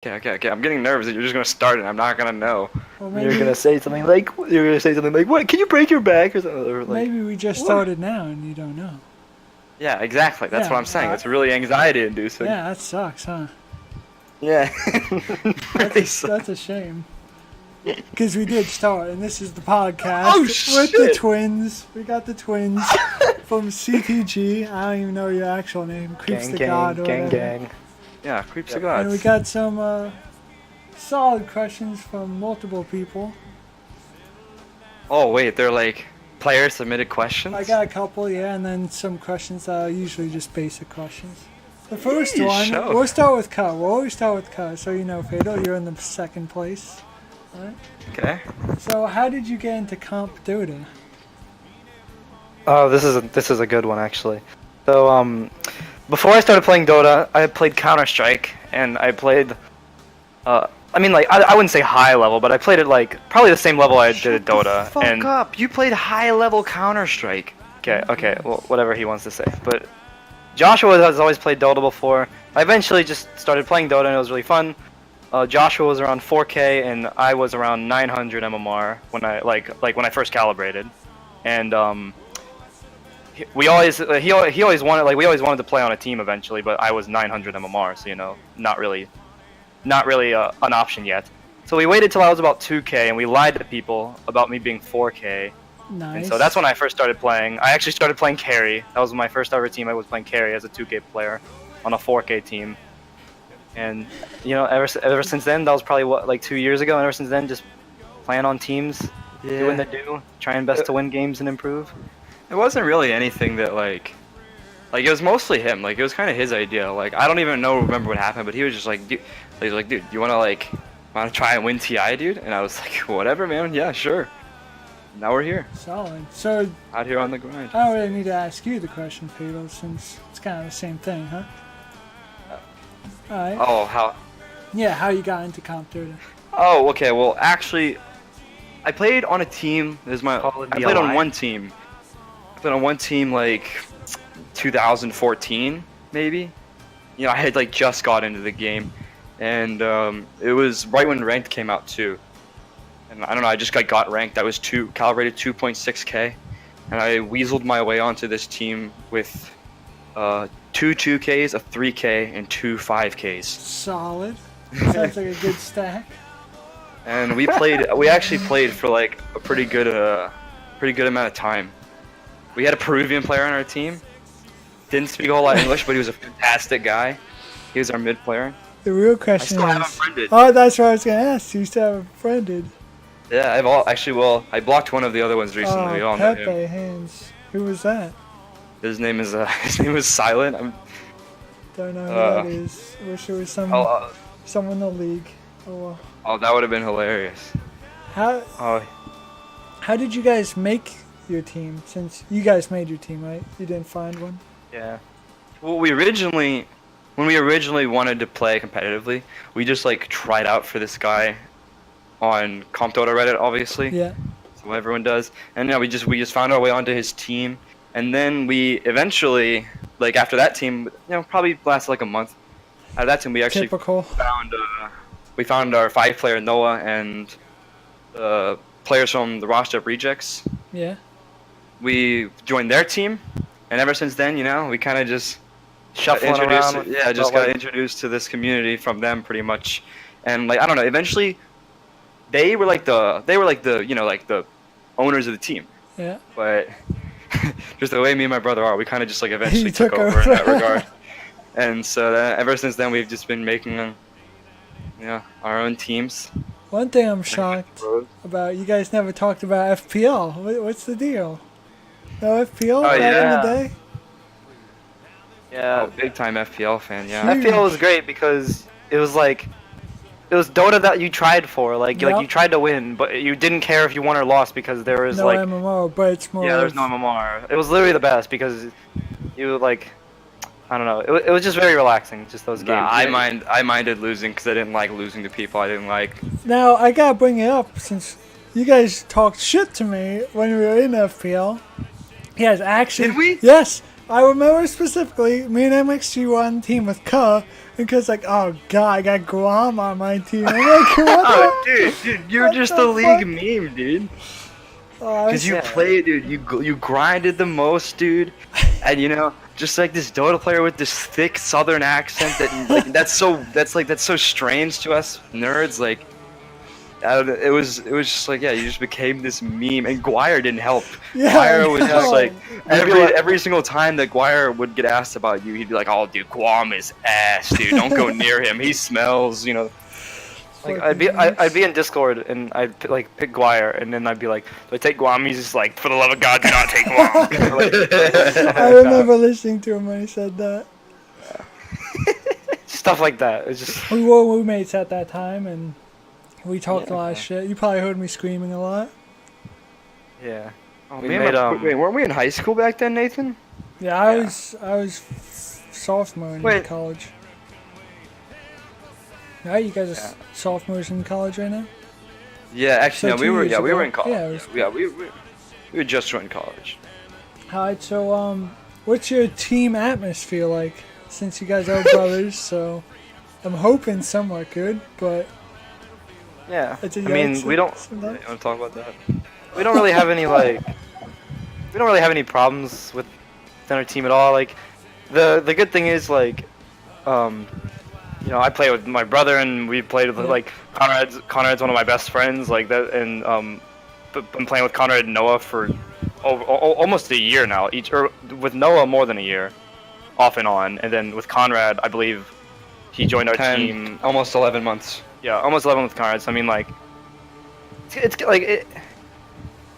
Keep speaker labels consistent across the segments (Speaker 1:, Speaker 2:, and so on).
Speaker 1: Okay. I'm getting nervous that you're just gonna start and I'm not gonna know.
Speaker 2: Well,
Speaker 3: You're gonna say something like, "What? Can you break your back?" or something. Or like,
Speaker 2: maybe we just started now and you don't know.
Speaker 1: Yeah, exactly. That's
Speaker 2: Yeah,
Speaker 1: what I'm saying. It's really anxiety-inducing.
Speaker 2: Yeah, that sucks, huh?
Speaker 1: Yeah.
Speaker 2: That's a shame. Because we did start, and this is the podcast
Speaker 1: Oh,
Speaker 2: with
Speaker 1: shit.
Speaker 2: the twins. We got the twins from CTG. I don't even know your actual name. Creeps
Speaker 3: gang,
Speaker 2: the
Speaker 3: gang,
Speaker 2: God or
Speaker 3: gang,
Speaker 2: whatever.
Speaker 3: gang.
Speaker 1: Yeah, creeps the
Speaker 2: And we
Speaker 1: gods.
Speaker 2: got some solid questions from multiple people.
Speaker 1: Oh wait, they're like player submitted questions.
Speaker 2: I got a couple, yeah, and then some questions that are usually just basic questions. The first
Speaker 1: Yeesh,
Speaker 2: one,
Speaker 1: oh.
Speaker 2: we'll start with Cut. We'll always start with Cut, so you know, Fatal, you're in the second place. Alright.
Speaker 1: Okay.
Speaker 2: So how did you get into Comp Dota?
Speaker 3: Oh, this is a good one actually. So before I started playing Dota, I played Counter Strike, and I played. I wouldn't say high level, but I played it like probably the same level I did at Dota.
Speaker 1: Fuck
Speaker 3: and
Speaker 1: up! You played high level Counter Strike.
Speaker 3: okay, well, whatever he wants to say. But Joshua has always played Dota before. I eventually just started playing Dota, and it was really fun. Joshua was around 4K, and I was around 900 MMR when I when I first calibrated, and he always wanted we always wanted to play on a team eventually, but I was 900 MMR, so you know, not really an option yet. So we waited till I was about 2K, and we lied to people about me being 4K.
Speaker 2: Nice.
Speaker 3: And so that's when I first started playing. I actually started playing carry. That was my first ever team. I was playing carry as a 2K player on a 4K team. And you know, ever since then, that was probably like 2 years ago. And ever since then, just playing on teams, doing the do, trying best to win games and improve.
Speaker 1: It wasn't really anything that like it was mostly him. Like it was kind of his idea. Like I don't even remember what happened, but he was just like, dude, you wanna try and win TI, dude? And I was like, whatever, man. Yeah, sure. Now we're here,
Speaker 2: Solid. So
Speaker 1: out here on the grind.
Speaker 2: I don't really need to ask you the question, Fatal, since it's kind of the same thing, huh? Alright.
Speaker 1: Oh, how?
Speaker 2: Yeah, how you got into Comp Dota?
Speaker 1: Oh, okay. Well, actually, I played on a team. I played on one team. I played on one team like 2014, maybe. You know, I had like just got into the game, and it was right when ranked came out too. And I don't know, I just got ranked. I was calibrated 2.6K, and I weaseled my way onto this team with 2 2Ks, a 3K, and 2 5Ks.
Speaker 2: Solid. Sounds like a good stack.
Speaker 1: And we actually played for like a pretty good amount of time. We had a Peruvian player on our team. Didn't speak a whole lot of English, but he was a fantastic guy. He was our mid player.
Speaker 2: The real
Speaker 1: I
Speaker 2: question
Speaker 1: still have him
Speaker 2: is...
Speaker 1: friended.
Speaker 2: Oh, that's what I was going to ask. You still have him friended.
Speaker 1: Yeah, I blocked one of the other ones recently. We all know him.
Speaker 2: Pepe Hands. Who was that?
Speaker 1: His name is Silent.
Speaker 2: Don't know who that is. Wish it was someone in the league. Oh well.
Speaker 1: Oh, that would have been hilarious.
Speaker 2: How did you guys make your team? Since you guys made your team, right? You didn't find one?
Speaker 1: Yeah. Well, when we originally wanted to play competitively, we just like tried out for this guy on Comp Dota Reddit, obviously.
Speaker 2: Yeah.
Speaker 1: So everyone does. And yeah, we just found our way onto his team, and then we eventually, like after that team, you know, probably lasted like a month. Out of that team, we actually
Speaker 2: Typical.
Speaker 1: found our 5-player Noah and players from the roster of Rejects.
Speaker 2: Yeah.
Speaker 1: We joined their team, and ever since then, you know, we kind of just
Speaker 3: Shuffling
Speaker 1: introduced.
Speaker 3: around.
Speaker 1: Yeah, just got introduced to this community from them pretty much, and like I don't know. Eventually, they were like the you know, like the owners of the team.
Speaker 2: Yeah.
Speaker 1: But just the way me and my brother are, we kind of just like eventually
Speaker 2: You
Speaker 1: took
Speaker 2: took
Speaker 1: over in
Speaker 2: over.
Speaker 1: that regard. And so ever since then, we've just been making our own teams.
Speaker 2: One thing I'm shocked about, you guys never talked about FPL. What's the deal? No FPL back in the day?
Speaker 3: Yeah.
Speaker 1: Oh, big time FPL fan, yeah.
Speaker 3: FPL was great because it was Dota that you tried for, like
Speaker 2: Yep.
Speaker 3: you tried to win, but you didn't care if you won or lost because there was
Speaker 2: No
Speaker 3: like
Speaker 2: MMO, but it's more.
Speaker 3: there's no MMR. It was literally the best because you like, I don't know, it was just very relaxing, just those games.
Speaker 1: Nah, I minded losing because I didn't like losing to people I didn't like.
Speaker 2: Now I gotta bring it up since you guys talked shit to me when we were in FPL. You guys actually.
Speaker 1: Did we?
Speaker 2: Yes. I remember specifically, me and MXG were on the team with Ka, and Ka's like, oh god, I got Guam on my team. I'm like, what
Speaker 1: Oh, dude, you're
Speaker 2: what
Speaker 1: just
Speaker 2: the
Speaker 1: a league
Speaker 2: fuck?
Speaker 1: meme, dude.
Speaker 2: Oh,
Speaker 1: Because you played, dude. You grinded the most, dude. And you know, just like this Dota player with this thick Southern accent that like that's so strange to us nerds. Like, I don't know, it was just like, yeah, you just became this meme. And Guire didn't help.
Speaker 2: Yeah,
Speaker 1: Guire was just
Speaker 2: no.
Speaker 1: like every single time that Guire would get asked about you, he'd be like, oh, dude, Guam is ass, dude. Don't go near him. He smells, you know.
Speaker 3: Like I'd be in Discord and I'd like pick Guire and then I'd be like, do I take Guam? He's just like, for the love of God, do not take Guam.
Speaker 2: I remember listening to him when he said that.
Speaker 3: Stuff like that. It's just
Speaker 2: We were roommates at that time, and we talked a lot of shit. You probably heard me screaming a lot.
Speaker 3: yeah.
Speaker 1: Oh,
Speaker 3: We
Speaker 1: man,
Speaker 3: made,
Speaker 1: wait, weren't we in high school back then, Nathan?
Speaker 2: Yeah, I was sophomore in
Speaker 1: Wait.
Speaker 2: college. Right, you guys are sophomores in college right now?
Speaker 1: Yeah, actually,
Speaker 2: So
Speaker 1: no, we
Speaker 2: 2
Speaker 1: were.
Speaker 2: years
Speaker 1: Yeah, we
Speaker 2: ago.
Speaker 1: were in college.
Speaker 2: Yeah, it was-
Speaker 1: We were just joined college.
Speaker 2: Alright, so what's your team atmosphere like? Since you guys are brothers, so I'm hoping somewhat good, but
Speaker 3: yeah.
Speaker 2: it's a
Speaker 3: I mean,
Speaker 2: yikes
Speaker 3: we don't.
Speaker 2: sometimes.
Speaker 1: You want to talk about that?
Speaker 3: We don't really have any like. We don't really have any problems with our team at all. Like, the good thing is like, you know, I play with my brother and we played with like Conrad's one of my best friends like that, and been playing with Conrad and Noah for almost a year now. With Noah more than a year, off and on, and then with Conrad, I believe he joined our
Speaker 1: 10,
Speaker 3: team.
Speaker 1: almost 11 months.
Speaker 3: Yeah, almost 11 with Conrad. So I mean, like, it's like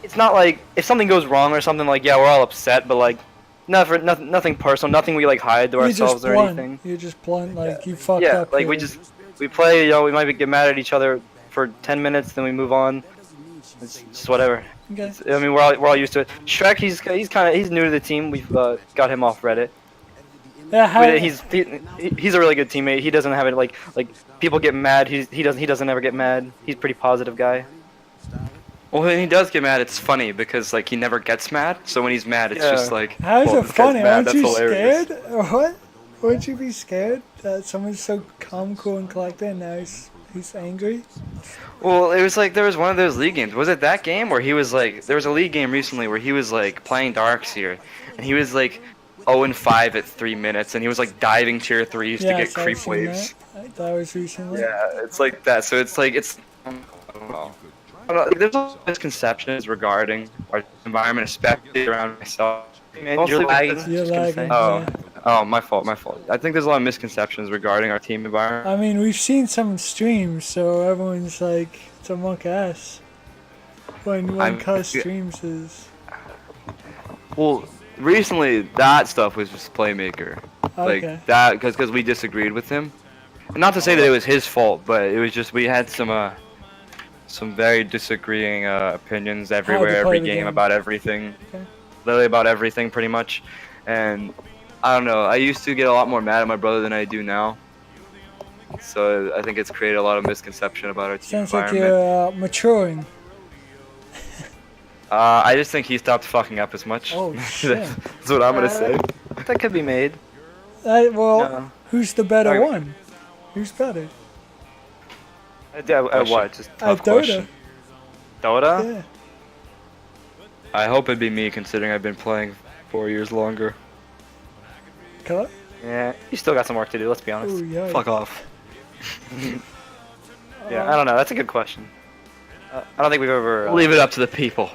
Speaker 3: it's not like if something goes wrong or something, like, yeah, we're all upset, but like nothing personal, nothing we like hide to
Speaker 2: You're
Speaker 3: ourselves
Speaker 2: just
Speaker 3: or
Speaker 2: blunt.
Speaker 3: anything.
Speaker 2: You're just blunt, like you fucked
Speaker 3: Yeah,
Speaker 2: up.
Speaker 3: like
Speaker 2: here.
Speaker 3: we play, you know, we might get mad at each other for 10 minutes, then we move on. It's just whatever.
Speaker 2: Okay.
Speaker 3: I mean, we're all used to it. Shrek, he's new to the team. We've got him off Reddit.
Speaker 2: Yeah,
Speaker 3: He's a really good teammate. He doesn't have it like people get mad. He doesn't ever get mad. He's a pretty positive guy.
Speaker 1: Well, when he does get mad, it's funny because like he never gets mad. So when he's mad, it's just like.
Speaker 2: how is
Speaker 1: "Whoa,
Speaker 2: it
Speaker 1: this guy's
Speaker 2: funny?
Speaker 1: mad,
Speaker 2: Aren't
Speaker 1: that's
Speaker 2: you
Speaker 1: hilarious."
Speaker 2: scared? Or what? Wouldn't you be scared that someone's so calm, cool, and collected, and now he's angry?
Speaker 1: Well, it was like there was one of those league games. Was it that game where he was like? There was a league game recently where he was like playing Darkseer, and he was like 0-5 at 3 minutes, and he was like diving tier 3s to get
Speaker 2: I've
Speaker 1: creep
Speaker 2: seen
Speaker 1: waves.
Speaker 2: That was recently.
Speaker 1: Yeah, it's like that. So it's like it's. I don't know. There's a lot of misconceptions regarding our environment, especially around myself.
Speaker 3: Man,
Speaker 1: Mostly
Speaker 3: you're lagging.
Speaker 1: because-
Speaker 2: You're
Speaker 3: just gonna
Speaker 2: lagging.
Speaker 3: say.
Speaker 1: Oh,
Speaker 2: Yeah.
Speaker 1: oh, my fault. I think there's a lot of misconceptions regarding our team environment.
Speaker 2: I mean, we've seen some streams, so everyone's like, it's a monk ass. When Cuz streams is.
Speaker 1: Well, recently that stuff was just Playmaker,
Speaker 2: Okay.
Speaker 1: like that, because we disagreed with him. And not to say that it was his fault, but it was just we had some very disagreeing opinions everywhere,
Speaker 2: play
Speaker 1: every
Speaker 2: the
Speaker 1: game
Speaker 2: game.
Speaker 1: about everything,
Speaker 2: Okay.
Speaker 1: literally about everything, pretty much. And I don't know. I used to get a lot more mad at my brother than I do now. So I think it's created a lot of misconception about our team
Speaker 2: Sounds like
Speaker 1: environment.
Speaker 2: you're maturing.
Speaker 1: I just think he stopped fucking up as much.
Speaker 2: Oh, shit.
Speaker 1: That's what I'm gonna say.
Speaker 3: That could be made.
Speaker 2: Well,
Speaker 3: No.
Speaker 2: who's the better
Speaker 3: Okay.
Speaker 2: one? Who's better?
Speaker 3: At what? Just
Speaker 1: Tough
Speaker 2: Dota.
Speaker 1: question.
Speaker 3: Dota?
Speaker 2: Yeah.
Speaker 1: I hope it'd be me, considering I've been playing 4 years longer.
Speaker 2: Color?
Speaker 3: Yeah, you still got some work to do. Let's be honest.
Speaker 2: Ooh, yikes.
Speaker 1: Fuck off.
Speaker 3: Yeah, I don't know. That's a good question. I don't think we've ever.
Speaker 1: Leave it up to the people.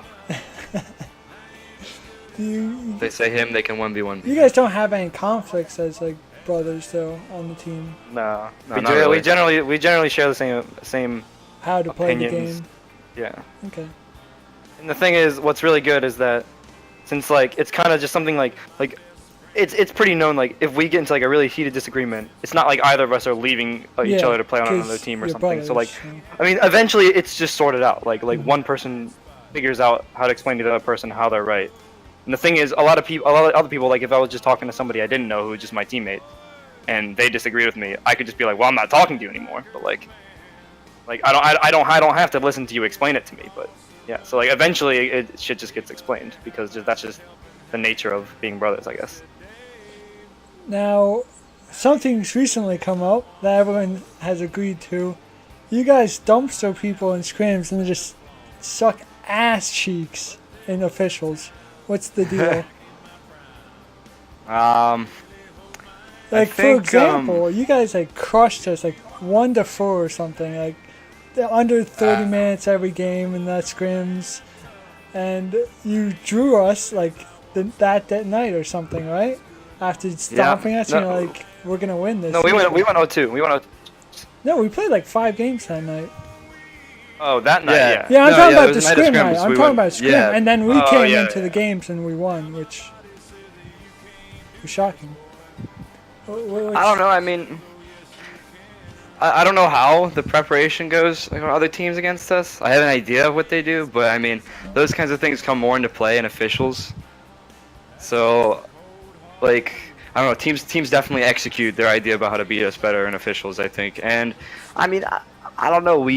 Speaker 2: You
Speaker 1: If they say him, they can 1v1.
Speaker 2: you guys don't have any conflicts as like brothers though on the team.
Speaker 3: No,
Speaker 1: No,
Speaker 3: we,
Speaker 1: not
Speaker 3: we
Speaker 1: really.
Speaker 3: generally share the same.
Speaker 2: How to play the
Speaker 3: Opinions.
Speaker 2: game.
Speaker 3: Yeah.
Speaker 2: Okay.
Speaker 3: And the thing is, what's really good is that since like it's kind of just something like it's pretty known, like if we get into like a really heated disagreement, it's not like either of us are leaving each
Speaker 2: Yeah,
Speaker 3: other to play on
Speaker 2: 'cause
Speaker 3: another team or
Speaker 2: you're
Speaker 3: something. So like,
Speaker 2: brothers,
Speaker 3: I mean, eventually it's just sorted out. Like one person figures out how to explain to the other person how they're right. And the thing is, a lot of other people, like if I was just talking to somebody I didn't know who was just my teammate, and they disagreed with me, I could just be like, well, I'm not talking to you anymore. But like I don't have to listen to you explain it to me. But yeah, so like eventually shit just gets explained because that's just the nature of being brothers, I guess.
Speaker 2: Now, something's recently come up that everyone has agreed to. You guys dumpster people in scrims and just suck ass cheeks in officials. What's the deal? Like, for
Speaker 1: think,
Speaker 2: example, you guys like crushed us like 1-4 or something. Like, they're under 30 minutes every game in that scrims, and you drew us like that night or something, right? After stomping us,
Speaker 3: no.
Speaker 2: you're like, we're gonna win this.
Speaker 3: No, we went 0-2. We went 0-2.
Speaker 2: No, we played like 5 games that night.
Speaker 3: Oh, that night,
Speaker 1: Yeah.
Speaker 3: yeah.
Speaker 2: Yeah, I'm
Speaker 1: No,
Speaker 2: talking
Speaker 1: yeah, it
Speaker 2: about the
Speaker 1: was a night of
Speaker 2: scrim night.
Speaker 1: scrims.
Speaker 2: I'm
Speaker 1: We
Speaker 2: talking
Speaker 1: went-
Speaker 2: about scrim,
Speaker 1: yeah.
Speaker 2: and then we
Speaker 3: Oh,
Speaker 2: came
Speaker 3: yeah,
Speaker 2: into
Speaker 3: yeah.
Speaker 2: the games and we won, which was shocking.
Speaker 1: I don't know. I mean, I don't know how the preparation goes like, on other teams against us. I have an idea of what they do, but I mean, those kinds of things come more into play in officials. So, like, I don't know. Teams definitely execute their idea about how to beat us better in officials, I think. And I mean, I don't know.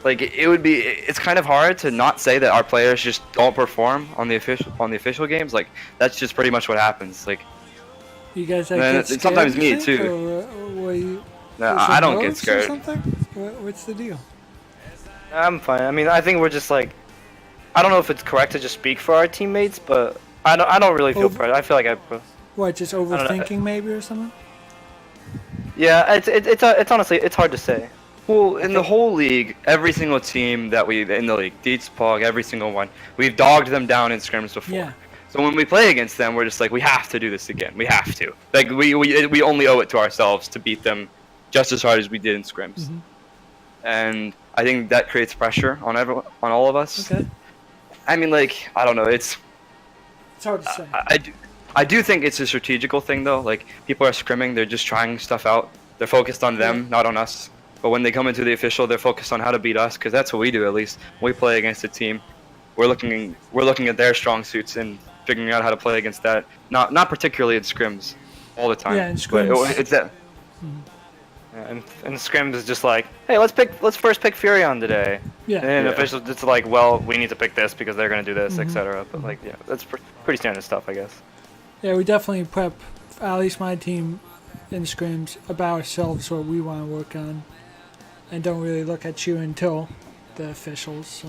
Speaker 1: It's kind of hard to not say that our players just don't perform on the official games. Like, that's just pretty much what happens. Like,
Speaker 2: You guys like,
Speaker 1: Man,
Speaker 2: get
Speaker 1: it's
Speaker 2: scared,
Speaker 1: sometimes
Speaker 2: you
Speaker 1: me,
Speaker 2: think?
Speaker 1: too.
Speaker 2: Or were you,
Speaker 1: no,
Speaker 2: was
Speaker 1: I
Speaker 2: it
Speaker 1: don't get
Speaker 2: nerves or
Speaker 1: scared.
Speaker 2: something? What's the deal?
Speaker 3: I'm fine. I mean, I think we're just like, I don't know if it's correct to just speak for our teammates, but I don't really feel
Speaker 2: Over-
Speaker 3: pressure. I feel like
Speaker 2: What, just
Speaker 3: don't know.
Speaker 2: overthinking maybe or something?
Speaker 3: yeah. It's honestly it's hard to say.
Speaker 1: Well, in the whole league, every single team that in the league, Dietz, Pog, every single one, we've dogged them down in scrims before.
Speaker 2: Yeah.
Speaker 1: So when we play against them, we're just like, we have to do this again. We have to. Like, we only owe it to ourselves to beat them just as hard as we did in scrims.
Speaker 2: Mhm.
Speaker 1: And I think that creates pressure on on all of us.
Speaker 2: Okay.
Speaker 1: I mean, like, I don't know. It's
Speaker 2: hard to say.
Speaker 1: I do think it's a strategical thing though. Like, people are scrimming, they're just trying stuff out. They're focused on them, not on us. But when they come into the official, they're focused on how to beat us, because that's what we do at least. When we play against a team, we're looking at their strong suits and figuring out how to play against that. Not particularly in scrims, all the time.
Speaker 2: Yeah, in
Speaker 1: But
Speaker 2: scrims.
Speaker 1: it's that.
Speaker 3: And scrims is just like, hey, let's first pick Furion today.
Speaker 2: Yeah.
Speaker 3: And then
Speaker 1: Yeah.
Speaker 3: officials, it's like, well, we need to pick this because they're gonna do this,
Speaker 2: Mhm.
Speaker 3: etc. But like, yeah, that's pretty standard stuff, I guess.
Speaker 2: Yeah, we definitely prep, at least my team, in scrims about ourselves, what we want to work on, and don't really look at you until the officials. So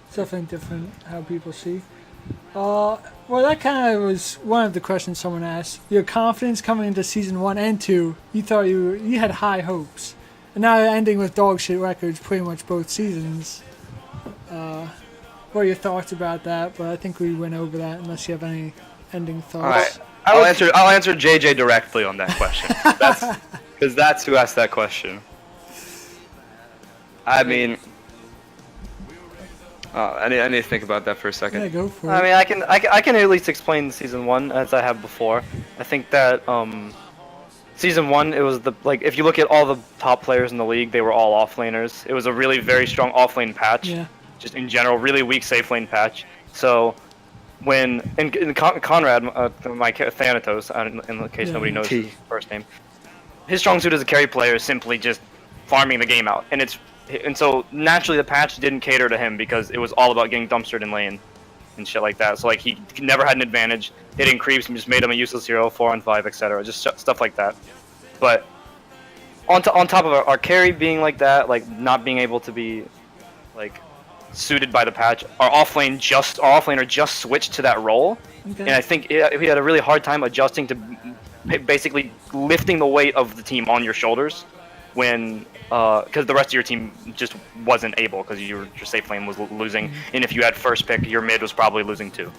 Speaker 2: it's definitely different how people see. Well, that kind of was one of the questions someone asked. Your confidence coming into season 1 and 2, you thought you had high hopes, and now ending with dog shit records pretty much both seasons. What are your thoughts about that? But I think we went over that. Unless you have any ending
Speaker 1: All right.
Speaker 2: thoughts.
Speaker 1: I'll answer JJ directly on that question. Because that's who asked that question. I mean, I need to think about that for a second.
Speaker 2: Yeah, go for
Speaker 3: I
Speaker 2: it.
Speaker 3: mean, I can at least explain season 1 as I have before. I think that season 1, it was if you look at all the top players in the league, they were all off laners. It was a really very strong off lane patch.
Speaker 2: Yeah.
Speaker 3: Just in general, really weak safe lane patch. So when Conrad, my Thanatos, in case
Speaker 2: Yeah.
Speaker 3: nobody knows his first name, his strong suit as a carry player is simply just farming the game out, and so naturally the patch didn't cater to him because it was all about getting dumpstered in lane and shit like that. So like he never had an advantage, hitting creeps and just made him a useless hero, 4-on-5, etc. Just stuff like that. But on top of our carry being like that, like not being able to be like suited by the patch, our offlaner just switched to that role,
Speaker 2: Okay.
Speaker 3: and I think he had a really hard time adjusting to basically lifting the weight of the team on your shoulders when because the rest of your team just wasn't able because your safe lane was losing, and if you had first pick, your mid was probably losing too.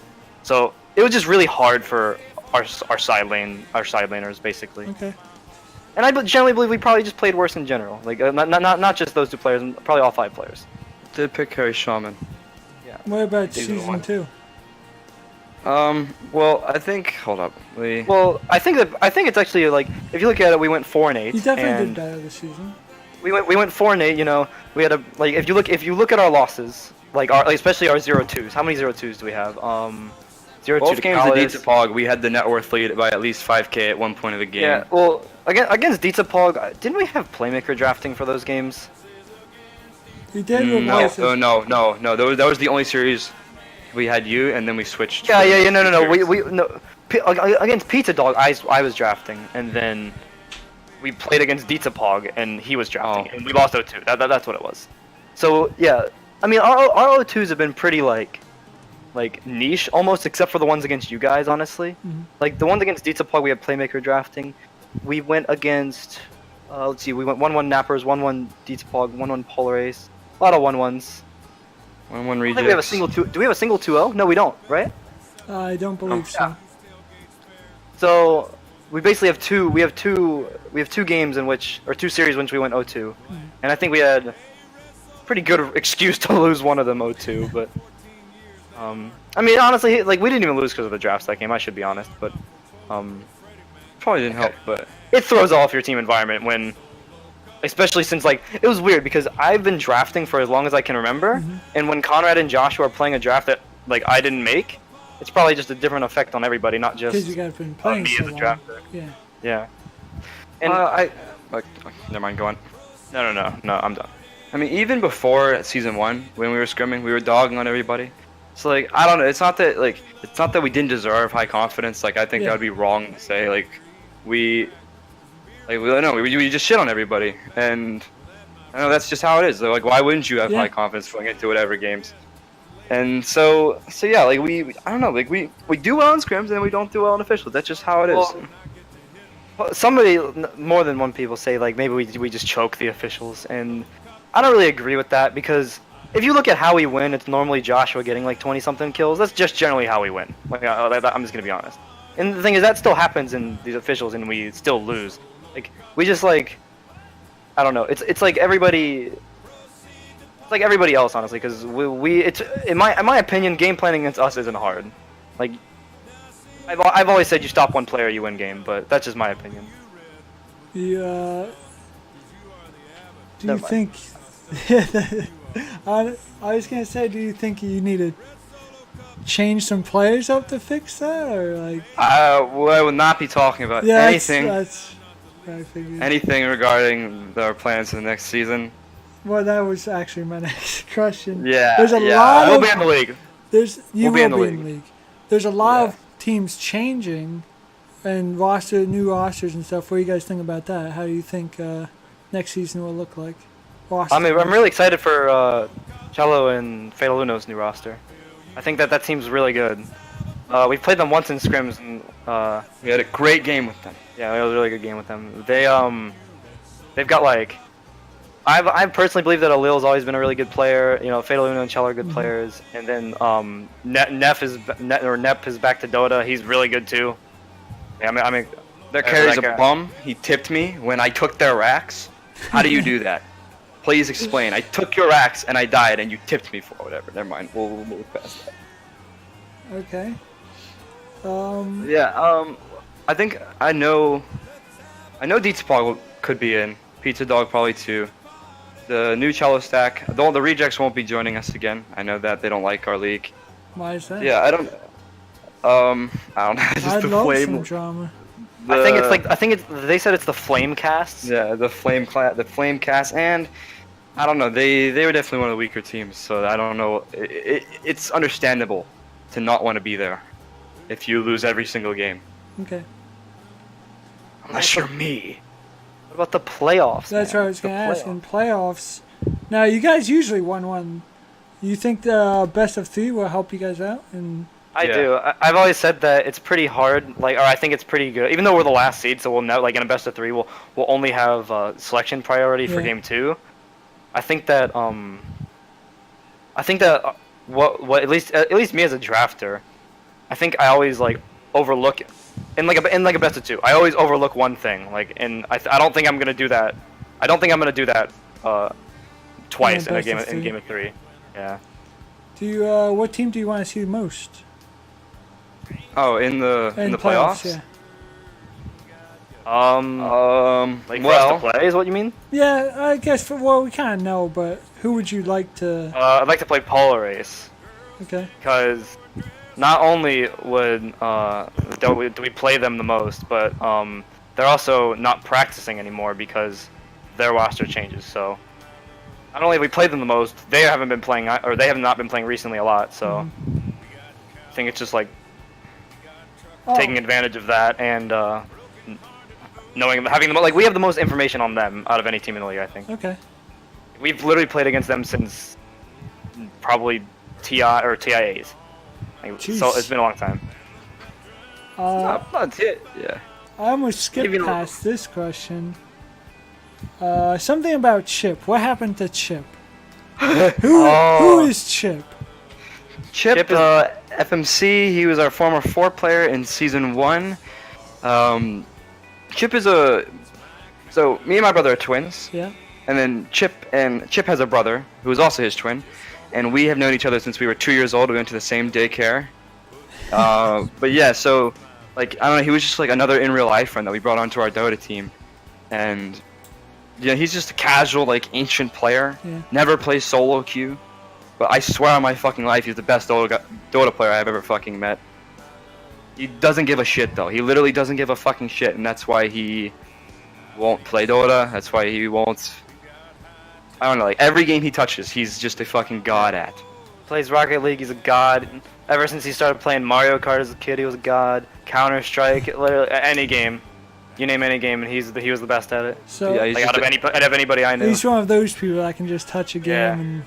Speaker 3: So it was just really hard for our side laners basically.
Speaker 2: Okay.
Speaker 3: And I generally believe we probably just played worse in general. Like not just those 2 players, probably all 5 players.
Speaker 1: Did pick Harry Shaman.
Speaker 2: What about
Speaker 3: These are the
Speaker 2: season
Speaker 3: ones.
Speaker 2: 2?
Speaker 1: Well, I think. Hold up.
Speaker 3: Well, I think it's actually like if you look at it, we went 4-8.
Speaker 2: You definitely
Speaker 3: and
Speaker 2: did better this season.
Speaker 3: We went 4-8. You know, we had if you look at our losses, especially our 0-2s. How many 0-2s do we have? 0-2
Speaker 1: Both
Speaker 3: to
Speaker 1: games
Speaker 3: Callis.
Speaker 1: against Pog, we had the net worth lead by at least 5k at one point of the game.
Speaker 3: Yeah. Well, against Pog, didn't we have playmaker drafting for those games?
Speaker 2: You did
Speaker 1: No,
Speaker 2: replace
Speaker 1: no. That was the only series we had you, and then we switched.
Speaker 3: Yeah.
Speaker 1: to
Speaker 3: No.
Speaker 1: series.
Speaker 3: against Pizza Dog, I was drafting, and then we played against Pizza Pog, and he was drafting, and we lost 0-2. That's what it was. So yeah, I mean our 0-2s have been pretty like niche almost, except for the ones against you guys, honestly.
Speaker 2: Mm-hmm.
Speaker 3: Like the ones against Pizza Pog, we had Playmaker drafting. We went against let's see, we went 1-1 Nappers, 1-1 Pizza Pog, 1-1 Polar Ace, a lot of 1-1s.
Speaker 1: 1-1
Speaker 3: I
Speaker 1: rejects.
Speaker 3: think we have a single two. Do we have a single 2-0? No, we don't, right?
Speaker 2: I don't believe so.
Speaker 3: Yeah. So we basically have two. We have two games in which, or 2 series in which we went 0-2, and I think we had pretty good excuse to lose one of them 0-2. But I mean, honestly, like we didn't even lose because of the drafts that game. I should be honest, but
Speaker 1: Probably didn't help, but
Speaker 3: it throws off your team environment when, especially since like it was weird because I've been drafting for as long as I can remember, and when Conrad and Joshua are playing a draft that like I didn't make, it's probably just a different effect on everybody, not just
Speaker 2: Because you guys been playing
Speaker 3: me
Speaker 2: so
Speaker 3: as a
Speaker 2: long.
Speaker 3: drafter.
Speaker 2: Yeah.
Speaker 3: Yeah. And
Speaker 1: never mind, go on. No, I'm done. I mean, even before season 1, when we were scrimming, we were dogging on everybody. So like, I don't know. It's not that we didn't deserve high confidence. Like, I think that would be wrong to say. Like, we just shit on everybody, and I know that's just how it is. Like, why wouldn't you have high confidence going into whatever games? And so yeah, like I don't know, like we do well in scrims and we don't do well in officials. That's just how it is.
Speaker 3: Well, somebody, more than one people say like maybe we just choke the officials, and I don't really agree with that because if you look at how we win, it's normally Joshua getting like 20-something kills. That's just generally how we win. Like I'm just gonna be honest. And the thing is that still happens in these officials, and we still lose. Like we just like, I don't know. It's like everybody. It's like everybody else, honestly, because it's in my opinion, game planning against us isn't hard. Like, I've always said you stop one player, you win game, but that's just my opinion.
Speaker 2: Do you
Speaker 3: Never
Speaker 2: think? I was gonna say, do you think you need to change some players up to fix that, or like?
Speaker 1: I will not be talking about anything.
Speaker 2: That's what I figured.
Speaker 1: Anything regarding our plans for the next season.
Speaker 2: Well, that was actually my next question.
Speaker 1: Yeah,
Speaker 2: There's a lot
Speaker 3: We'll
Speaker 2: of
Speaker 3: be in the league.
Speaker 2: You
Speaker 3: We'll be in the
Speaker 2: will be in the league. There's a lot of teams changing, and new rosters and stuff. What do you guys think about that? How do you think next season will look like?
Speaker 3: I'm really excited for Cello and Fatalness' new roster. I think that team's really good. We played them once in scrims, and
Speaker 1: We had a great game with them.
Speaker 3: yeah, it was a really good game with them. They've got like. I personally believe that Alil's always been a really good player. You know, Fatal Uno and Cello are good players, and then Nep is back to Dota. He's really good too. Yeah, I mean
Speaker 1: Their carry's a bum. He tipped me when I took their racks. How do you do that? Please explain. I took your racks and I died, and you tipped me for whatever. Never mind. We'll move past that.
Speaker 2: Okay.
Speaker 1: Yeah. I think I know Deetspog could be in. Pizza Dog probably too. The new Cello stack. The rejects won't be joining us again. I know that they don't like our league.
Speaker 2: Why is that?
Speaker 1: Yeah, I don't know. Just
Speaker 2: I'd
Speaker 1: the
Speaker 2: love
Speaker 1: flame.
Speaker 2: some drama.
Speaker 3: I think they said it's the flame casts.
Speaker 1: Yeah, the flame cast, and I don't know. They were definitely one of the weaker teams, so I don't know. It's understandable to not want to be there if you lose every single game.
Speaker 2: Okay.
Speaker 1: Unless you're me.
Speaker 3: What about the playoffs?
Speaker 2: That's
Speaker 3: man?
Speaker 2: what I was going to ask. In playoffs, now you guys usually 1-1. You think the best of 3 will help you guys out? And
Speaker 3: I do. I've always said that it's pretty hard. Like, or I think it's pretty good. Even though we're the last seed, so we'll know, like in a best of 3, we'll only have selection priority for game 2. I think that what at least me as a drafter, I think I always like overlook it. In like a best of 2, I always overlook one thing. Like, and I don't think I'm gonna do that. I don't think I'm gonna do that twice in a game of 3. Yeah.
Speaker 2: do you what team do you want to see the most?
Speaker 1: Oh, in the playoffs?
Speaker 2: Yeah.
Speaker 3: Like for us to play is what you mean?
Speaker 2: Yeah, I guess. We kind of know, but who would you like to?
Speaker 3: I'd like to play Polar Ace.
Speaker 2: Okay.
Speaker 3: Because not only do we play them the most, but they're also not practicing anymore because their roster changes. So not only have we played them the most, they haven't been playing, or they have not been playing recently a lot. So I think it's just like taking advantage of that and having the we have the most information on them out of any team in the league. I think.
Speaker 2: Okay.
Speaker 3: We've literally played against them since probably TI or TIAs. So it's been a long time.
Speaker 1: Not it. Yeah.
Speaker 2: I almost skipped past this question. Something about Chip. What happened to Chip? Who is Chip?
Speaker 1: Chip FMC. He was our former 4 player in season 1. Chip is so me and my brother are twins.
Speaker 2: Yeah.
Speaker 1: And then Chip has a brother who is also his twin, and we have known each other since we were 2 years old. We went to the same daycare. But yeah, so like I don't know, he was just like another in real life friend that we brought onto our Dota team, and yeah, he's just a casual like ancient player.
Speaker 2: Yeah.
Speaker 1: Never plays solo queue, but I swear on my fucking life, he's the best Dota player I've ever fucking met. He doesn't give a shit though. He literally doesn't give a fucking shit, and that's why he won't play Dota. That's why he won't. I don't know, like every game he touches, he's just a fucking god at.
Speaker 3: Plays Rocket League, he's a god. Ever since he started playing Mario Kart as a kid, he was a god. Counter-Strike, literally any game. You name any game, and he was the best at it.
Speaker 2: So
Speaker 1: yeah,
Speaker 3: like out of anybody I knew.
Speaker 2: he's one of those people that can just touch a game and.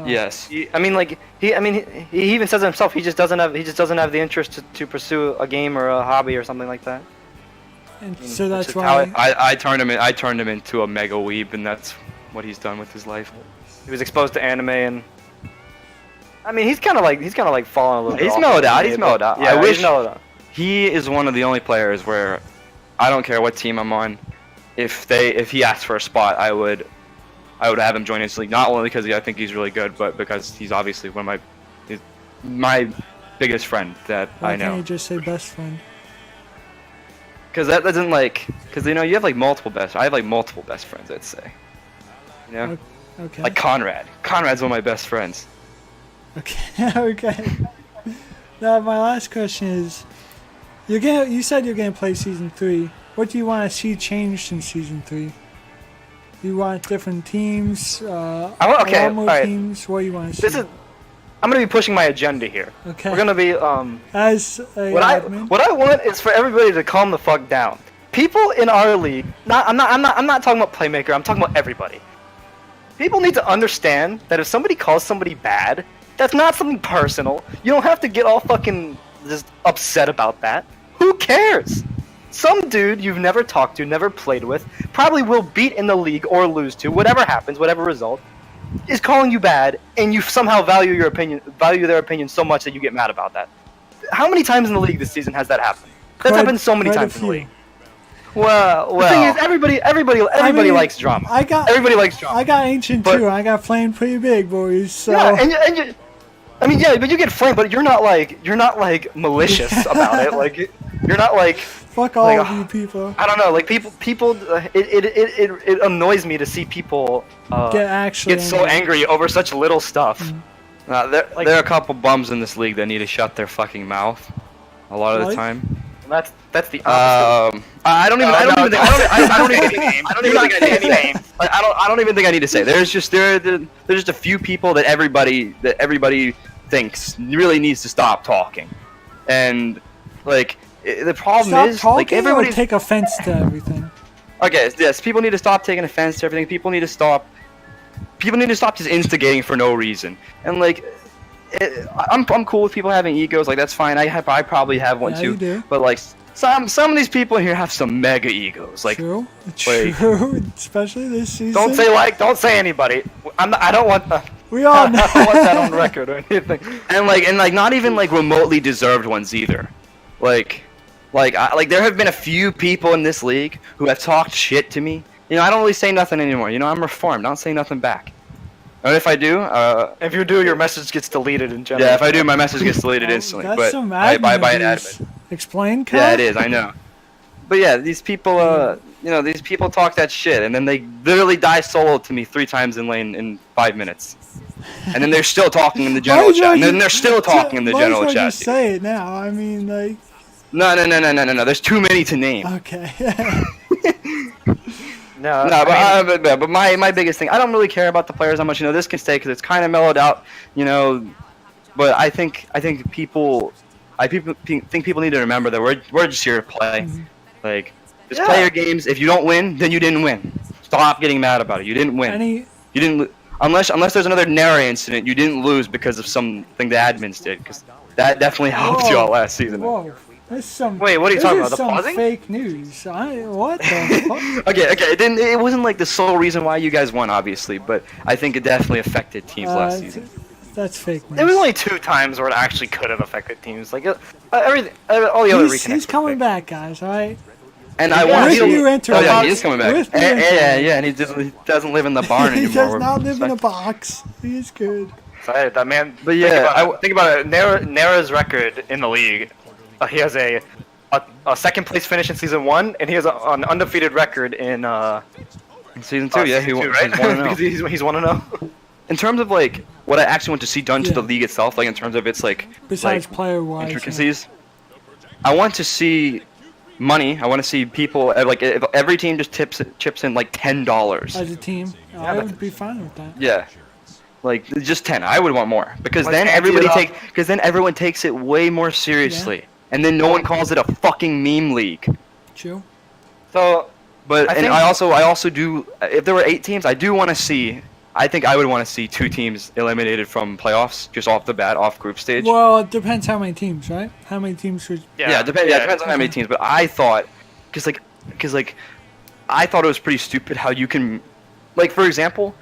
Speaker 1: Yes.
Speaker 3: He even says it himself. He just doesn't have the interest to pursue a game or a hobby or something like that.
Speaker 2: And so that's
Speaker 1: how
Speaker 2: why
Speaker 1: I turned him into a mega weeb, and that's what he's done with his life.
Speaker 3: He was exposed to anime, and I mean he's kind of like falling a little bit.
Speaker 1: He's
Speaker 3: off
Speaker 1: mellowed
Speaker 3: of
Speaker 1: out.
Speaker 3: me,
Speaker 1: He's
Speaker 3: but-
Speaker 1: mellowed out.
Speaker 3: Yeah,
Speaker 1: I wish
Speaker 3: he's mellowed out.
Speaker 1: he is one of the only players where I don't care what team I'm on. If he asks for a spot, I would have him join his league. Not only because I think he's really good, but because he's obviously he's my biggest friend that
Speaker 2: why
Speaker 1: I know.
Speaker 2: can't you just say best friend?
Speaker 1: Because that doesn't because you have like multiple best. I have like multiple best friends. I'd say. You know,
Speaker 2: Okay.
Speaker 1: like Conrad. Conrad's one of my best friends.
Speaker 2: Okay. Okay. Now my last question is, you said you're gonna play season 3. What do you want to see changed in season 3? Do you want different teams?
Speaker 3: okay,
Speaker 2: a lot more
Speaker 3: alright.
Speaker 2: teams. What do you want to see?
Speaker 3: I'm gonna be pushing my agenda here.
Speaker 2: Okay.
Speaker 3: We're gonna be
Speaker 2: As a admin.
Speaker 3: what I want is for everybody to calm the fuck down. People in our league, I'm not talking about Playmaker. I'm talking about everybody. People need to understand that if somebody calls somebody bad, that's not something personal. You don't have to get all fucking just upset about that. Who cares? Some dude you've never talked to, never played with, probably will beat in the league or lose to, whatever happens, whatever result, is calling you bad, and you somehow value their opinion so much that you get mad about that. How many times in the league this season has that happened? That's happened so many times in the league. Well, the thing is, everybody likes drama. Everybody likes drama.
Speaker 2: I got ancient too. I got flamed pretty big, boys. So.
Speaker 3: Yeah, and but you get flamed, but you're not like malicious about it. Like you're not like.
Speaker 2: Fuck all of you people.
Speaker 3: I don't know, like people. It annoys me to see people get so angry over such little stuff.
Speaker 1: There are a couple bums in this league that need to shut their fucking mouth. A lot of the time.
Speaker 3: That's the opposite.
Speaker 1: I don't even think I need to say. There's just a few people that everybody thinks really needs to stop talking, and like the problem is like everybody
Speaker 2: take offense to everything.
Speaker 1: Okay, yes, people need to stop taking offense to everything. People need to stop just instigating for no reason. And like, I'm cool with people having egos. Like that's fine. I probably have one too.
Speaker 2: You do.
Speaker 1: But like some of these people in here have some mega egos. Like
Speaker 2: true, especially this season.
Speaker 3: Don't say anybody. I don't want.
Speaker 2: We all know.
Speaker 3: I don't want that on record or anything.
Speaker 1: And not even like remotely deserved ones either. Like there have been a few people in this league who have talked shit to me. You know, I don't really say nothing anymore. You know, I'm reformed. I don't say nothing back. And if I do,
Speaker 3: if you do, your message gets deleted in general.
Speaker 1: Yeah, if I do, my message gets deleted instantly.
Speaker 2: That's
Speaker 1: but
Speaker 2: some
Speaker 1: by an
Speaker 2: admin.
Speaker 1: admin.
Speaker 2: Explain, Kyle?
Speaker 1: Yeah, it is. I know. But yeah, these people, these people talk that shit, and then they literally die solo to me 3 times in lane in 5 minutes. And then they're still talking in the general chat. And then they're still talking in the general chat.
Speaker 2: Just say it now. I mean, like.
Speaker 1: No. There's too many to name.
Speaker 2: Okay.
Speaker 1: But my biggest thing, I don't really care about the players how much. This can stay because it's kind of mellowed out. But I think people think people need to remember that we're just here to play.
Speaker 2: Mm-hmm.
Speaker 1: Like, just play your games. If you don't win, then you didn't win. Stop getting mad about it. You didn't win. You didn't unless there's another Nary incident. You didn't lose because of something the admins did, because that definitely helped you out last season.
Speaker 2: Whoa. There's some.
Speaker 3: Wait, what are you talking about? The
Speaker 2: some
Speaker 3: pausing?
Speaker 2: fake news. What the fuck?
Speaker 1: Okay. It wasn't like the sole reason why you guys won, obviously, but I think it definitely affected teams last season.
Speaker 2: That's fake news.
Speaker 3: There was only 2 times where it actually could have affected teams. Like everything, all the other reconnects.
Speaker 2: He's coming back, guys. All right.
Speaker 1: And I want to see.
Speaker 2: Oh
Speaker 1: yeah, he is coming back. Yeah, and he doesn't live in the barn anymore.
Speaker 2: He does not live in a box. He is good.
Speaker 3: Excited, that man.
Speaker 1: But yeah,
Speaker 3: think about it. Nara's record in the league. He has a second place finish in season 1, and he has an undefeated record in
Speaker 1: season 2. Yeah,
Speaker 3: season 2, right? Because he's 1-0.
Speaker 1: In terms of like what I actually want to see done to the league itself, like in terms of its like
Speaker 2: besides player-wise
Speaker 1: intricacies, I want to see money. I want to see people like if every team just chips in like $10
Speaker 2: as a team. I would be fine with that.
Speaker 1: Yeah, like just 10. I would want more because
Speaker 3: Like,
Speaker 1: then everyone takes it way more seriously, and then no one calls it a fucking meme league.
Speaker 2: True.
Speaker 1: So, I also do. If there were 8 teams, I do want to see. I think I would want to see 2 teams eliminated from playoffs just off the bat, off group stage.
Speaker 2: Well, it depends how many teams, right? How many teams would...
Speaker 1: Yeah, it depends on how many teams. But I thought, because I thought it was pretty stupid how you can, like, for example,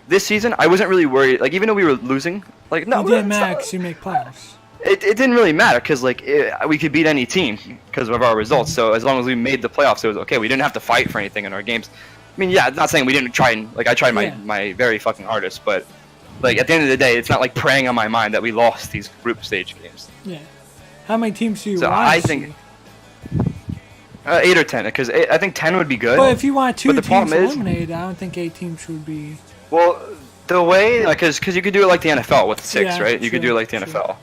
Speaker 1: this season I wasn't really worried. Like, even though we were losing, like, no,
Speaker 2: it didn't matter because you make playoffs.
Speaker 1: It didn't really matter because like we could beat any team because of our results. So as long as we made the playoffs, it was okay. We didn't have to fight for anything in our games. I mean, yeah, not saying we didn't try and like I tried my very fucking hardest, but like at the end of the day, it's not like preying on my mind that we lost these group stage games.
Speaker 2: Yeah. How many teams do you want?
Speaker 1: I think 8 or 10, because I think 10 would be good.
Speaker 2: But if you want 2 teams
Speaker 1: is,
Speaker 2: eliminated, I don't think 8 teams would be.
Speaker 3: Well, the way
Speaker 1: because you could do it like the NFL with 6,
Speaker 2: Yeah,
Speaker 1: right? You could do it like the NFL.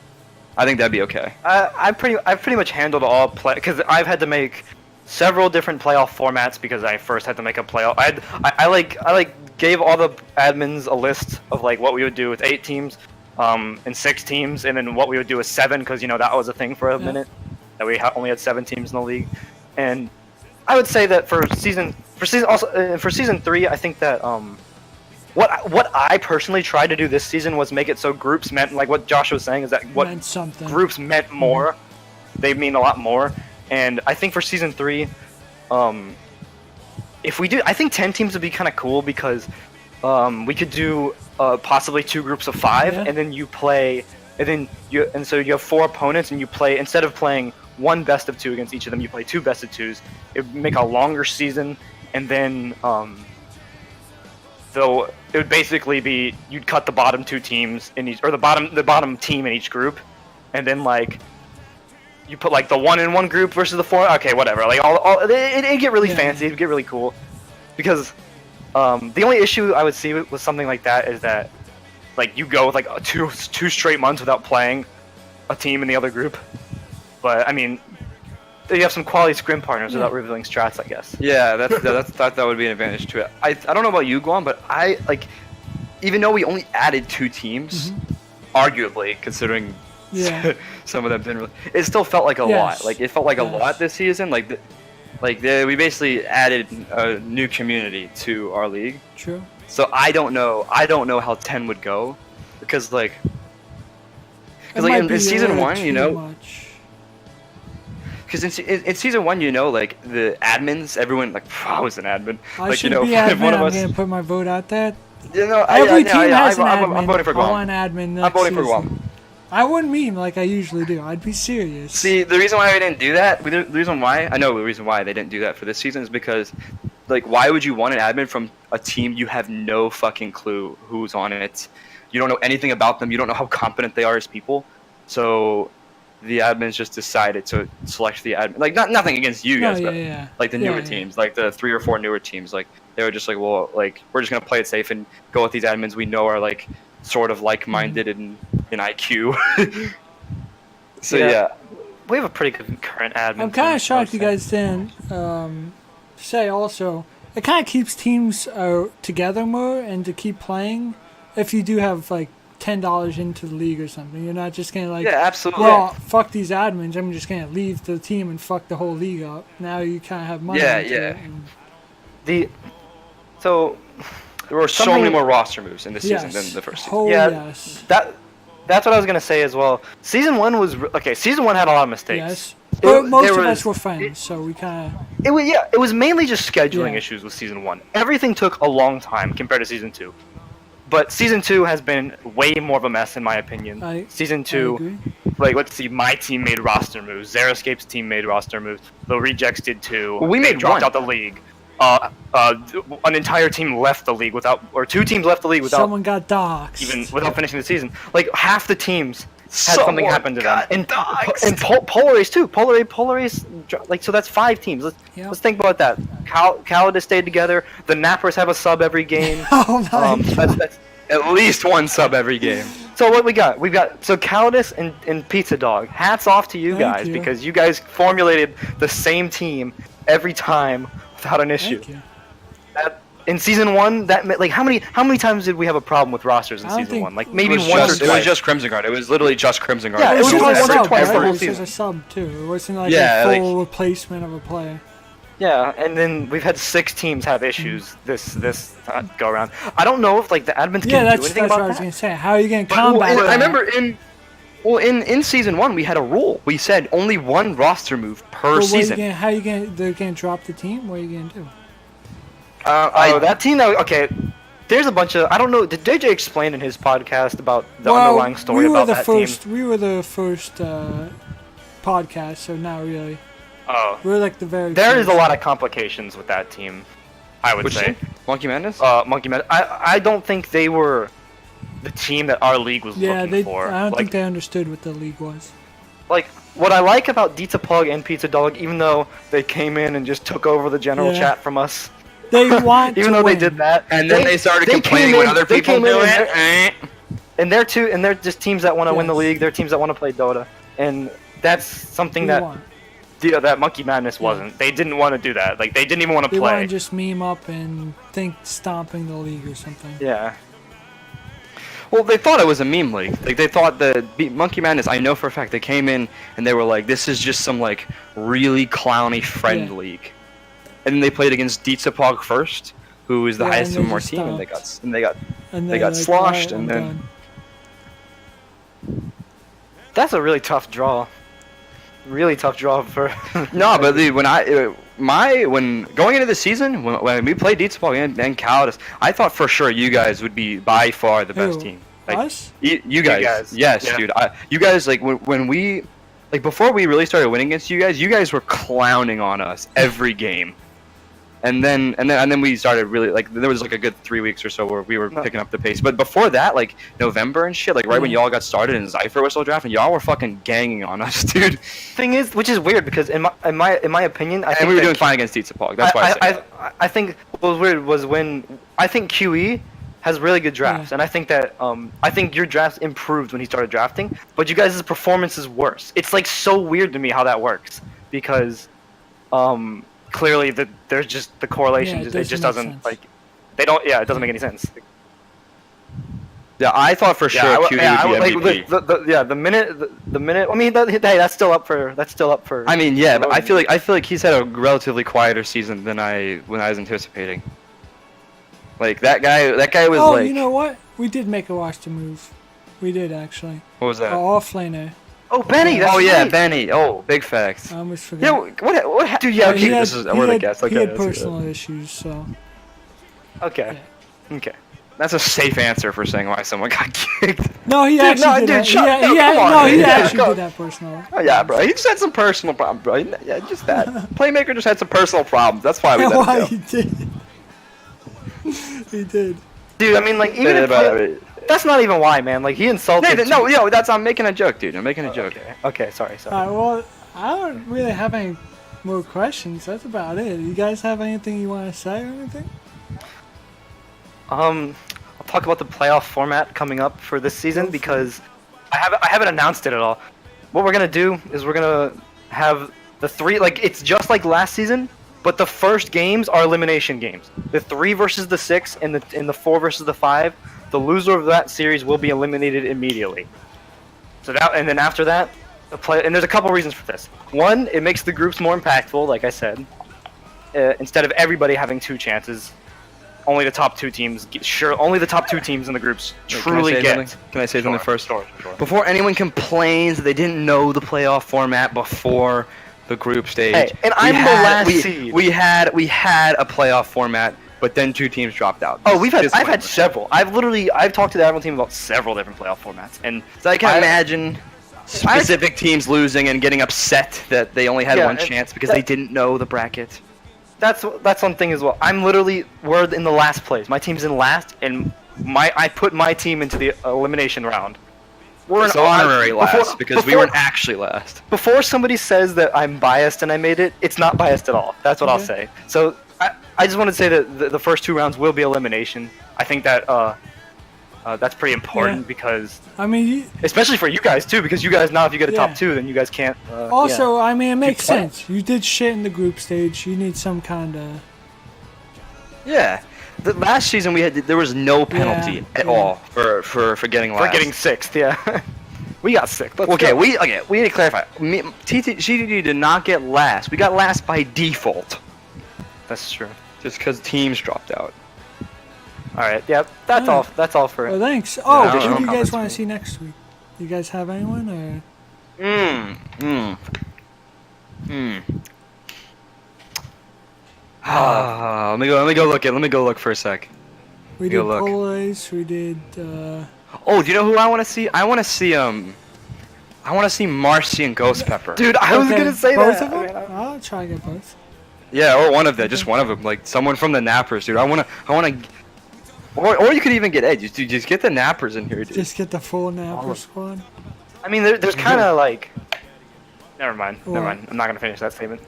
Speaker 1: I think that'd be okay.
Speaker 3: I've pretty much handled all because I've had to make several different playoff formats because I first had to make a playoff. I gave all the admins a list of like what we would do with 8 teams, and 6 teams, and then what we would do with 7 because that was a thing for a minute that we only had 7 teams in the league, and I would say that for season 3, I think that what I personally tried to do this season was make it so groups meant, like what Josh was saying, is that what groups meant more. Mm-hmm. They mean a lot more. And I think for season 3, if we do, I think 10 teams would be kind of cool because we could do possibly 2 groups of 5, and then you play, so you have 4 opponents, and you play, instead of playing 1 best of 2 against each of them, you play 2 best of 2s. It would make a longer season, and then so it would basically be you'd cut the bottom 2 teams in each, or the bottom team in each group, and then like you put like the 1 in one group versus the 4. Okay, whatever. Like it'd get really fancy. It'd get really cool, because the only issue I would see with something like that is that like you go with like two straight months without playing a team in the other group. But I mean, you have some quality scrim partners without revealing strats, I guess.
Speaker 1: Yeah, that would be an advantage to it. I don't know about you, Guam, but I like, even though we only added 2 teams, arguably considering some of them didn't really, it still felt like a lot. Like it felt like a lot this season. We basically added a new community to our league.
Speaker 2: True.
Speaker 1: So I don't know how 10 would go, because like in season 1, because in season 1, like the admins, everyone, like I was an admin.
Speaker 2: I should be admin.
Speaker 1: One of us,
Speaker 2: I'm gonna put my vote out there.
Speaker 1: Every
Speaker 2: team has an admin.
Speaker 1: I'm voting for Guam.
Speaker 2: I want admin.
Speaker 1: I'm voting for Guam.
Speaker 2: I wouldn't meme like I usually do. I'd be serious.
Speaker 1: See, the reason why we didn't do that, the reason why they didn't do that for this season is because, like, why would you want an admin from a team you have no fucking clue who's on it? You don't know anything about them. You don't know how competent they are as people. So the admins just decided to select the admin. Like, nothing against you guys, but like the newer teams, like the 3 or 4 newer teams, like they were just like, well, like we're just gonna play it safe and go with these admins we know are like sort of like-minded in IQ. So
Speaker 3: we have a pretty good current admin.
Speaker 2: I'm kind of shocked you guys didn't say also. It kind of keeps teams together more and to keep playing. If you do have like $10 into the league or something. You're not just gonna like,
Speaker 1: Yeah, absolutely.
Speaker 2: well, fuck these admins. I'm just gonna leave the team and fuck the whole league up. Now you kind of have money.
Speaker 1: Yeah,
Speaker 2: into
Speaker 1: yeah.
Speaker 2: it and-
Speaker 1: There were so many more roster moves in this season
Speaker 2: Yes.
Speaker 1: than the first season.
Speaker 2: Oh
Speaker 3: Yeah,
Speaker 2: yes.
Speaker 3: That's what I was gonna say as well. Season 1 was Season 1 had a lot of mistakes.
Speaker 2: Yes. But most
Speaker 3: there
Speaker 2: of us
Speaker 3: was-
Speaker 2: were friends, so we kind of.
Speaker 3: It was mainly just scheduling
Speaker 2: Yeah.
Speaker 3: issues with Season 1. Everything took a long time compared to Season 2. But Season 2 has been way more of a mess in my opinion. Season 2,
Speaker 2: agree.
Speaker 3: like let's see, my team made roster moves. Xeriscape's team made roster moves. The Rejects did too.
Speaker 1: Well, we
Speaker 3: They
Speaker 1: made
Speaker 3: dropped
Speaker 1: one.
Speaker 3: out the league. An entire team left the league or 2 teams left the league without
Speaker 2: Someone got doxxed.
Speaker 3: even without finishing the season. Like half the teams had
Speaker 1: Someone
Speaker 3: something happen to them.
Speaker 1: got
Speaker 3: And
Speaker 1: doxxed.
Speaker 3: Polaris too. Polaris, like so that's 5 teams.
Speaker 2: Yep.
Speaker 3: Let's think about that. Calidus stayed together. The Nappers have a sub every game.
Speaker 2: Oh my.
Speaker 3: That's
Speaker 1: At least one sub every game.
Speaker 3: so what we got? We've got Calidus and Pizza Dog. Hats off to you
Speaker 2: Thank
Speaker 3: guys
Speaker 2: you.
Speaker 3: because you guys formulated the same team every time without an issue.
Speaker 2: Thank you.
Speaker 3: In season 1, that meant, like how many times did we have a problem with rosters in
Speaker 2: I don't
Speaker 3: season
Speaker 2: think-
Speaker 3: 1? Like
Speaker 1: It
Speaker 3: maybe
Speaker 1: was,
Speaker 3: once
Speaker 1: just,
Speaker 3: or
Speaker 1: it was
Speaker 3: twice.
Speaker 1: just Crimson Guard. It was literally just Crimson Guard.
Speaker 3: Yeah, it was
Speaker 2: just
Speaker 3: only
Speaker 2: a
Speaker 3: once or
Speaker 2: sub,
Speaker 3: twice the
Speaker 2: right?
Speaker 3: whole
Speaker 2: It was
Speaker 3: season.
Speaker 2: just a sub too. It wasn't like
Speaker 1: Yeah,
Speaker 2: a
Speaker 1: like-
Speaker 2: full replacement of a player.
Speaker 3: Yeah, and then we've had 6 teams have issues this go around. I don't know if like the admins
Speaker 2: Yeah,
Speaker 3: can do
Speaker 2: that's
Speaker 3: anything
Speaker 2: what I
Speaker 3: about
Speaker 2: was
Speaker 3: that.
Speaker 2: gonna say. How are you gonna
Speaker 1: Well,
Speaker 2: combat that?
Speaker 1: I remember in season 1 we had a rule. We said only one roster move per season.
Speaker 2: How you gonna? They're gonna drop the team. What are you gonna do?
Speaker 3: That team that okay. There's a bunch of I don't know. Did JJ explain in his podcast about the underlying story about that team?
Speaker 2: We were the first podcast, so not really.
Speaker 3: Oh,
Speaker 2: We're like the very.
Speaker 3: there is
Speaker 2: first.
Speaker 3: a lot of complications with that team. I would
Speaker 1: Which
Speaker 3: say.
Speaker 1: team? Monkey Madness?
Speaker 3: Monkey Man. I don't think they were the team that our league was
Speaker 2: Yeah,
Speaker 3: looking for.
Speaker 2: I don't
Speaker 3: Like,
Speaker 2: think they understood what the league was.
Speaker 3: like what I like about Pizza Pug and Pizza Dog, even though they came in and just took over the general
Speaker 2: Yeah.
Speaker 3: chat from us,
Speaker 2: They want
Speaker 3: even
Speaker 2: to
Speaker 3: though
Speaker 2: win.
Speaker 3: they did that,
Speaker 1: and then they started
Speaker 3: came
Speaker 1: complaining when
Speaker 3: in-
Speaker 1: other
Speaker 3: they
Speaker 1: people
Speaker 3: came
Speaker 1: do
Speaker 3: in
Speaker 1: it.
Speaker 3: and they're just teams that want to win the
Speaker 2: Yes.
Speaker 3: league. They're teams that want to play Dota, and that's something
Speaker 2: They
Speaker 3: that
Speaker 2: want.
Speaker 3: that Monkey Madness wasn't. They didn't want to do that. Like they didn't even want to
Speaker 2: They want
Speaker 3: play.
Speaker 2: to just meme up and think stomping the league or something.
Speaker 3: Yeah.
Speaker 1: Well, they thought it was a meme league. Like they thought Monkey Madness. I know for a fact they came in and they were like, "This is just some like really clowny friend
Speaker 2: Yeah.
Speaker 1: league." And then they played against Dietzapog first, who is the
Speaker 2: Yeah,
Speaker 1: highest
Speaker 2: and
Speaker 1: of
Speaker 2: they
Speaker 1: our
Speaker 2: just
Speaker 1: team, and
Speaker 2: stopped. And
Speaker 1: They
Speaker 2: they're
Speaker 1: got sloshed,
Speaker 2: "Alright,
Speaker 1: and
Speaker 2: I'm
Speaker 1: then-
Speaker 2: done."
Speaker 3: That's a really tough draw. Really tough draw for.
Speaker 1: No, but dude, when going into the season, when we played Dietzapog and Calidus, I thought for sure you guys would be by far the best
Speaker 2: Who?
Speaker 1: team. Like,
Speaker 2: Us?
Speaker 1: You guys.
Speaker 3: guys.
Speaker 1: Yes,
Speaker 3: Yeah.
Speaker 1: dude. You guys like when we like before we really started winning against you guys were clowning on us every game. And then we started really like there was like a good 3 weeks or so where we were picking up the pace. But before that, like November and shit, like right when y'all got started in Zypher whistle draft, and y'all were fucking ganging on us, dude.
Speaker 3: Thing is, which is weird because in my opinion, I
Speaker 1: And
Speaker 3: think
Speaker 1: we were
Speaker 3: that
Speaker 1: doing fine against Dietzapog. That's why I say that.
Speaker 3: I think what was weird was when I think QE has really good drafts,
Speaker 2: Yeah.
Speaker 3: and I think that I think your drafts improved when he started drafting, but you guys' performance is worse. It's like so weird to me how that works because clearly there's just the correlation.
Speaker 2: Yeah, it
Speaker 3: it just
Speaker 2: doesn't
Speaker 3: doesn't
Speaker 2: make sense.
Speaker 3: like they don't. Yeah, it doesn't make any sense.
Speaker 1: Yeah, I thought for sure QE would be MVP.
Speaker 3: The minute. I mean, hey, that's still up for.
Speaker 1: I mean, yeah, but I feel like he's had a relatively quieter season than I was anticipating. Like that guy was
Speaker 2: Oh,
Speaker 1: like,
Speaker 2: you know what? We did make a roster move. We did actually.
Speaker 1: what was that?
Speaker 2: Off laner.
Speaker 3: Oh, Benny. That's
Speaker 1: Oh yeah,
Speaker 3: right.
Speaker 1: Benny. Oh, big facts.
Speaker 2: I almost
Speaker 1: Yeah,
Speaker 2: forgot.
Speaker 1: what? Dude, yeah.
Speaker 2: He
Speaker 1: Okay,
Speaker 2: had-
Speaker 1: this is
Speaker 2: he
Speaker 1: we're the
Speaker 2: had-
Speaker 1: guest.
Speaker 2: He
Speaker 1: Okay,
Speaker 2: had
Speaker 1: that's good.
Speaker 2: personal issues, so.
Speaker 3: Okay. Okay.
Speaker 1: That's a safe answer for saying why someone got kicked.
Speaker 2: No, he
Speaker 1: Dude,
Speaker 2: actually
Speaker 1: no,
Speaker 2: did
Speaker 1: dude,
Speaker 2: that.
Speaker 1: shut-
Speaker 2: He
Speaker 1: no, come on,
Speaker 2: no, he
Speaker 1: man.
Speaker 2: actually
Speaker 1: Go.
Speaker 2: did that personally.
Speaker 1: Oh yeah, bro. He just had some personal problems, bro. Yeah, just that. Playmaker just had some personal problems. That's why we let
Speaker 2: Why
Speaker 1: him
Speaker 2: he
Speaker 1: go.
Speaker 2: did. He did.
Speaker 3: Dude, I mean, like even if that's not even why, man. Like he insulted.
Speaker 1: No, yo, I'm making a joke, dude. I'm making a joke.
Speaker 3: Okay, sorry.
Speaker 2: Alright, well, I don't really have any more questions. That's about it. You guys have anything you want to say or anything?
Speaker 3: I'll talk about the playoff format coming up for this season because I haven't announced it at all. What we're gonna do is we're gonna have the 3 like it's just like last season, but the first games are elimination games. The 3 versus the 6 and the 4 versus the 5. the loser of that series will be eliminated immediately. So and then after that, and there's a couple reasons for this. One, it makes the groups more impactful, like I said. Instead of everybody having 2 chances, only the top 2 teams only the top 2 teams in the groups truly get.
Speaker 1: Can I say something first?
Speaker 3: Sure.
Speaker 1: Before anyone complains that they didn't know the playoff format before the group stage.
Speaker 3: Hey, and I'm the last seed.
Speaker 1: We had a playoff format, but then 2 teams dropped out.
Speaker 3: Oh, I've had several. I've talked to the Admiral team about several different playoff formats, and
Speaker 1: so I can imagine specific teams losing and getting upset that they only had one chance because they didn't know the bracket.
Speaker 3: That's one thing as well. We're in the last place. My team's in last, and I put my team into the elimination round.
Speaker 1: We're an honorary last because we weren't actually last.
Speaker 3: Before somebody says that I'm biased and I made it, it's not biased at all. That's what I'll say. So I just want to say that the first 2 rounds will be elimination. I think that that's pretty important because
Speaker 2: I mean,
Speaker 3: especially for you guys too, because you guys now if you get a top 2, then you guys can't.
Speaker 2: Also, I mean, it makes sense. You did shit in the group stage. You need some kind of.
Speaker 1: Yeah, the last season there was no penalty at all for getting last.
Speaker 3: For getting 6th, yeah. We got 6th.
Speaker 1: We need to clarify. CTG did not get last. We got last by default.
Speaker 3: That's true.
Speaker 1: Just because teams dropped out.
Speaker 3: All right. Yep. That's all. That's all for it.
Speaker 2: Well, thanks. Oh, who do you guys want to see next week? You guys have anyone or?
Speaker 1: Let me go look. Let me go look for a sec.
Speaker 2: We did Polays. We did.
Speaker 1: Oh, do you know who I want to see? I want to see Marcy and Ghost Pepper.
Speaker 3: Dude, I was gonna say
Speaker 2: both
Speaker 3: that.
Speaker 2: of them? I'll try to get both.
Speaker 1: Yeah, or one of them. Just one of them. Like someone from the Nappers, dude. I wanna. Or you could even get Ed. Just get the Nappers in here, dude.
Speaker 2: Just get the full Napper squad.
Speaker 3: I mean, there's kind of like. Never mind. I'm not gonna finish that statement.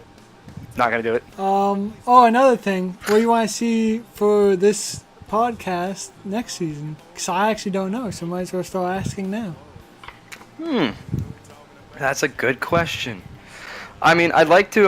Speaker 3: Not gonna do it.
Speaker 2: Oh, another thing. What do you want to see for this podcast next season? Because I actually don't know, so might as well start asking now.
Speaker 1: That's a good question. I mean, I'd like to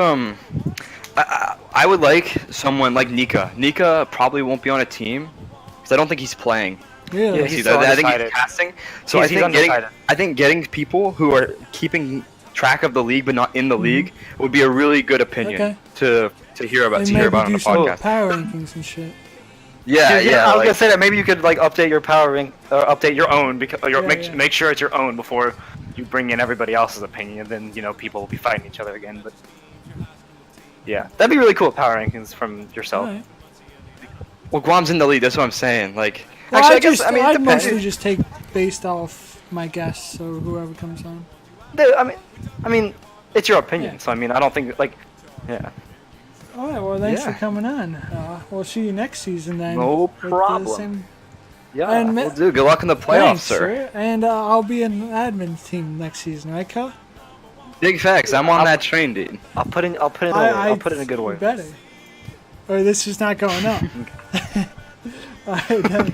Speaker 1: I would like someone like Nika. Nika probably won't be on a team because I don't think he's playing.
Speaker 2: Yeah,
Speaker 3: I think
Speaker 1: he's casting. So I think getting people who are keeping track of the league but not in the league would be a really good opinion to hear about on the podcast.
Speaker 2: Power rankings and shit.
Speaker 1: Yeah.
Speaker 3: I was gonna say that maybe you could like update your power rank or update your own because make sure it's your own before you bring in everybody else's opinion. Then people will be fighting each other again. But yeah, that'd be really cool. Power rankings from yourself.
Speaker 2: Right.
Speaker 1: Well, Guam's in the lead. That's what I'm saying. Like,
Speaker 2: well,
Speaker 1: actually,
Speaker 2: I'd mostly just take based off my guests or whoever comes on.
Speaker 3: I mean, it's your opinion. So I mean, I don't think yeah.
Speaker 2: All right. Well, thanks for coming on. We'll see you next season then.
Speaker 1: No problem.
Speaker 3: Yeah.
Speaker 2: And
Speaker 1: we'll do. Good luck in the playoffs,
Speaker 2: thanks,
Speaker 1: sir.
Speaker 2: And I'll be an admin team next season, right, Kel?
Speaker 1: Big facts. I'm on that train, dude.
Speaker 3: I'll put in a good word.
Speaker 2: Better. Or this is not going up. All right, then.